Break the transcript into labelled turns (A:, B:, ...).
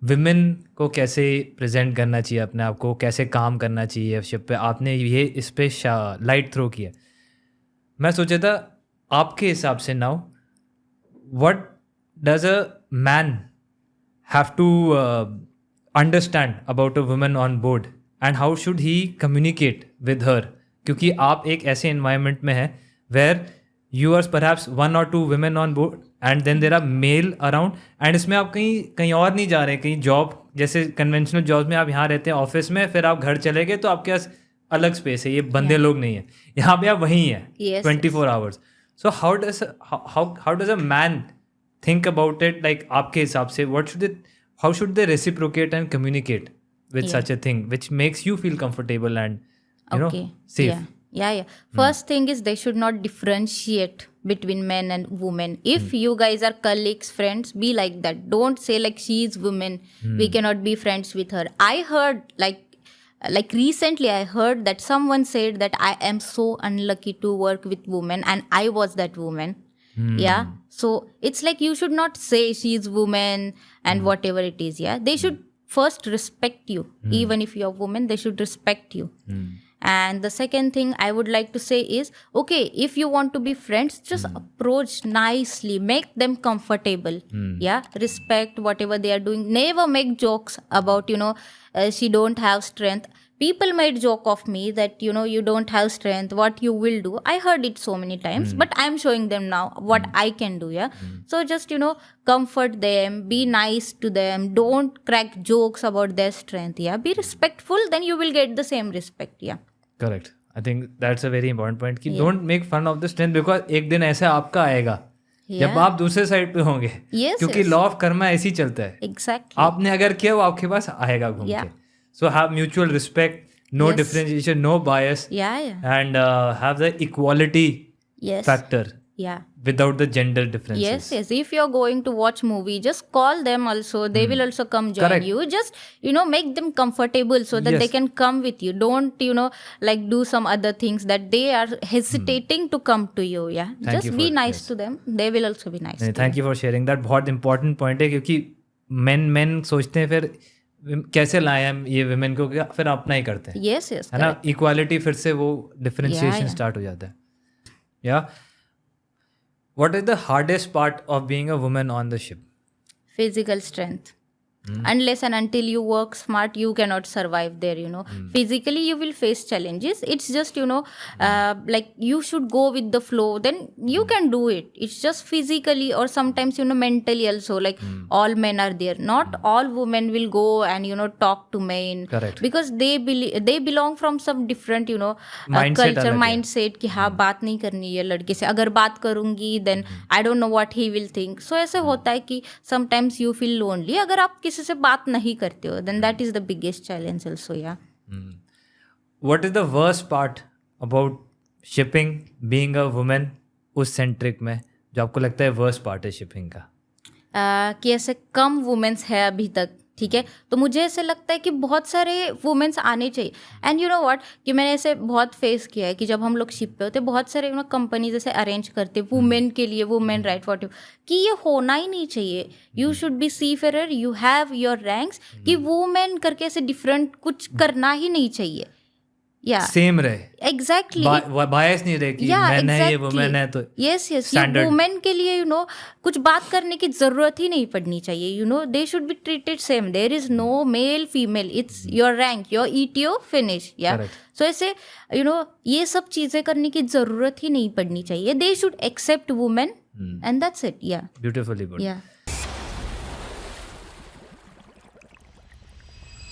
A: Women को कैसे present करना चाहिए अपने आप को, कैसे काम करना चाहिए शिप पे, आपने ये इस पे लाइट थ्रो किया. मैं सोचा था आपके हिसाब से now what does a man have to understand about a woman on board and how should he communicate with her, क्योंकि आप एक ऐसे एनवायरनमेंट में हैं where you are perhaps one or two women on board and then there are male around, and इसमें आप कहीं कहीं और नहीं जा रहे, कहीं जॉब जैसे कन्वेंशनल जॉब में आप यहाँ रहते हैं ऑफिस में, फिर आप घर चले गए तो आपके पास अलग स्पेस है, ये बंदे लोग नहीं है, यहाँ पे आप वहीं हैं 24 hours. So how does a man think about it, like आपके हिसाब से how should they reciprocate and communicate with such a thing which makes you feel comfortable and safe?
B: Yeah. First thing is they should not differentiate between men and women. If you guys are colleagues, friends, be like that. Don't say like she is woman, we cannot be friends with her. I heard like recently I heard that someone said that I am so unlucky to work with women and I was that woman. Yeah, so it's like you should not say she is woman and whatever it is. Yeah, they should first respect you. Even if you're a woman, they should respect you. And the second thing I would like to say is, okay, if you want to be friends, just approach nicely, make them comfortable. Yeah, respect whatever they are doing. Never make jokes about she don't have strength. People made joke of me that you don't have strength, what you will do. I heard it so many times, but I'm showing them now what I can do. Yeah, so just comfort them, be nice to them, don't crack jokes about their strength. Yeah, be respectful, then you will get the same respect. Yeah,
A: correct. I think that's a very important point कि don't make fun of the strength, because एक दिन ऐसा आपका आएगा जब आप दूसरे side पे होंगे. क्योंकि लॉ ऑफ कर्मा ऐसे ही चलता है.
B: Exactly.
A: आपने अगर किया वो आपके पास आएगा घूम के. So have mutual respect, no differentiation, no bias. And have the equality factor.
B: Yeah.
A: Without the gender differences.
B: Yes. If you're going to watch movie, just call them also. They will also come join you. Just, make them comfortable so that they can come with you. Don't, like do some other things that they are hesitating to come to you. Yeah. Just be nice to them. They will also be nice to you.
A: Thank you for sharing that. बहुत important point है, क्योंकि men सोचते हैं फिर कैसे लाए हम ये women को, फिर अपना ही करते हैं.
B: Yes.
A: है ना, इक्वालिटी फिर से वो डिफरेंशिएशन स्टार्ट हो जाता है. या what is the hardest part of being a woman on the ship?
B: Physical strength. Unless and until you work smart, you cannot survive there. Physically you will face challenges. It's just like you should go with the flow, then you can do it. It's just physically or sometimes mentally also, like all men are there, not all women will go and talk to men.
A: Correct.
B: Because they belong from some different culture mindset कि हाँ बात नहीं करनी है लड़के से, अगर बात करूंगी then I don't know what he will think. So ऐसे होता है कि sometimes you feel lonely अगर आप किसी से बात नहीं करते हो, then that is the biggest challenge also. Yeah.
A: What is the worst part about shipping, being a woman उस सेंट्रिक में, जो आपको लगता है worst part है शिपिंग का?
B: कि ऐसे कम वुमेन्स है अभी तक, ठीक है, तो मुझे ऐसे लगता है कि बहुत सारे वुमेन्स आने चाहिए. एंड व्हाट कि मैंने ऐसे बहुत फेस किया है कि जब हम लोग शिप पे होते बहुत सारे कंपनी जैसे अरेंज करते वुमेन के लिए, वुमेन राइट वॉट, कि ये होना ही नहीं चाहिए. You should be seafarer, you have your ranks, कि वुमेन करके ऐसे डिफरेंट कुछ करना ही नहीं चाहिए.
A: सेम रहे,
B: एग्जैक्टली,
A: बायस नहीं रहे कि मैन है ये वुमेन है तो.
B: यस वुमेन के लिए कुछ बात करने की जरूरत ही नहीं पड़नी चाहिए. They should be treated same. There is no male female, it's your rank, your ETO finish. So ऐसे ये सब चीजें करने की जरूरत ही नहीं पड़नी चाहिए. They should accept women and that's it. Beautifully
A: put.